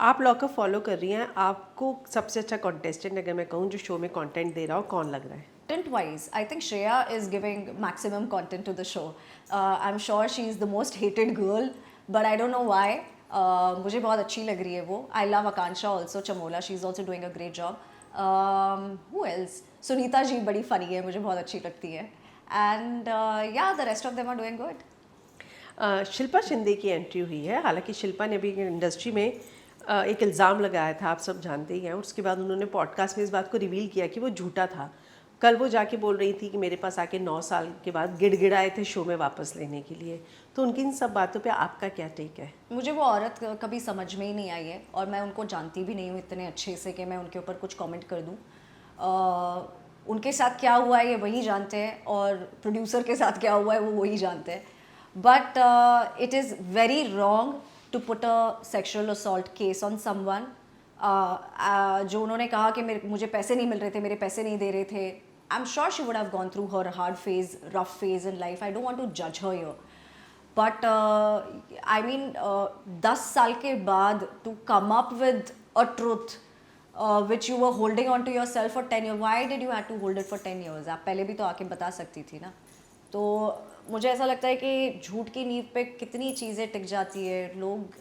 आप lockup follow कर रही हैं, आपको सबसे अच्छा कॉन्टेस्टेंट अगर मैं कहूँ जो शो में कंटेंट दे रहा हो, कौन लग रहा है? Content wise, I think Shreya is giving maximum content to the show. I'm sure she is the most hated girl, but I don't know why. मुझे बहुत अच्छी लग रही है वो. I love Akansha also, Chamola. She's also doing a great job. Who else? Sunita ji बड़ी funny है, मुझे बहुत अच्छी लगती है. And yeah, the rest of them are doing good. Shilpa Shinde की एंट्री हुई है। हालांकि शिल्पा ने भी इंडस्ट्री में एक इल्ज़ाम लगाया था, आप सब जानते ही हैं। उसके बाद उन्होंने पॉडकास्ट में इस बात को रिवील किया कि वो झूठा था। कल वो जाके बोल रही थी कि मेरे पास आके 9 साल के बाद गिड़गिड़ाए थे शो में वापस लेने के लिए। तो उनकी इन सब बातों पे आपका क्या टेक है? मुझे वो औरत कभी समझ में ही नहीं आई है, और मैं उनको जानती भी नहीं हूँ इतने अच्छे से कि मैं उनके ऊपर कुछ कमेंट कर दूँ। उनके साथ क्या हुआ है ये वही जानते हैं, और प्रोड्यूसर के साथ क्या हुआ है वो वही जानते हैं। But it is very wrong to put a sexual assault case on someone. जो उन्होंने कहा कि मुझे पैसे नहीं मिल रहे थे, मेरे पैसे नहीं दे रहे थे, I am sure she would have gone through her hard phase, rough phase in life. I don't want to जज her here, but I mean 10 साल के बाद to come up with a truth which you were holding on to yourself for 10 years. Why did you have to hold it for 10 years? आप पहले भी तो आके बता सकती थी ना। तो मुझे ऐसा लगता है कि झूठ की नींव पे कितनी चीज़ें टिक जाती है। लोग,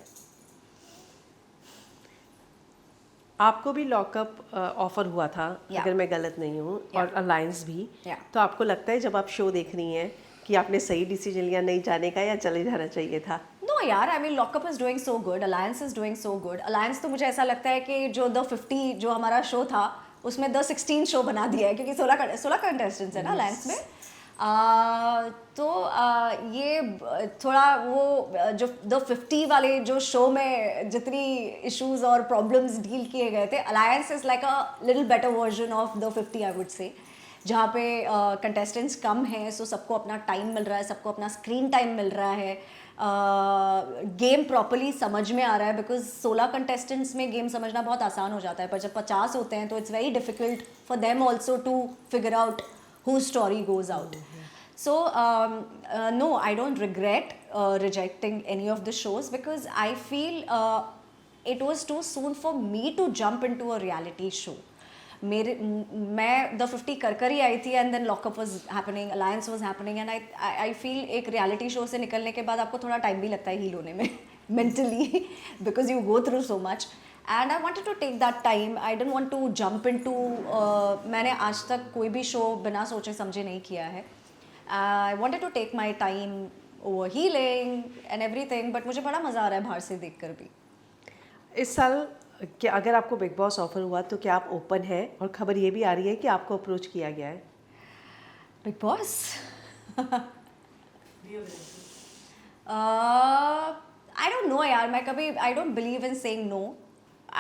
आपको भी लॉकअप ऑफर हुआ था, अगर मैं गलत नहीं हूँ, और अलायंस भी। तो आपको लगता है जब आप शो देख रही हैं कि आपने सही डिसीजन लिया नहीं जाने का, या चले जाना चाहिए था? नो यार, I mean lockup is doing so good, alliance is doing so good. Alliance तो मुझे ऐसा लगता है कि जो द 50 जो हमारा शो था उसमें द 16 शो बना दिया है, क्योंकि 16 कंटेस्टेंट्स है ना अलायंस में। ये थोड़ा वो जो द 50 वाले जो शो में जितनी इश्यूज और प्रॉब्लम्स डील किए गए थे, alliance is like a little better version of the 50, I would say. जहाँ पे कंटेस्टेंट्स कम हैं, सो सबको अपना टाइम मिल रहा है, सबको अपना स्क्रीन टाइम मिल रहा है, गेम प्रॉपरली समझ में आ रहा है। बिकॉज 16 कंटेस्टेंट्स में गेम समझना बहुत आसान हो जाता है, पर जब 50 होते हैं तो it's very difficult for them also to figure out whose story goes out. So no, I don't regret rejecting any of the shows, because I feel it was too soon for me to jump into a reality show. मैं the 50 कर ही आई थी, and then lockup was happening, alliance was happening, and I feel एक reality show से निकलने के बाद आपको थोड़ा टाइम भी लगता है हील होने में mentally, because you go through so much. And I wanted to take that time. I don't want to jump into, मैंने आज तक कोई भी शो बिना सोचे समझे नहीं किया है. I wanted to take my time over healing and everything, but मुझे बड़ा मज़ा आ रहा है बाहर से देख कर भी. इस साल कि अगर आपको बिग बॉस ऑफर हुआ तो क्या आप ओपन है? और खबर ये भी आ रही है कि आपको अप्रोच किया गया है. Big Boss, I don't know यार. मैं कभी, I don't believe in saying no.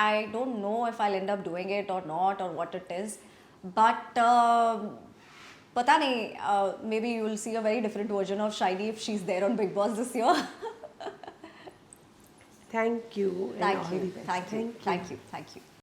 I don't know if I'll end up doing it or not, or what it is, but पता नहीं, maybe you will see a very different version of Shiny if she's there on Big Boss this year. Thank you. Thank you.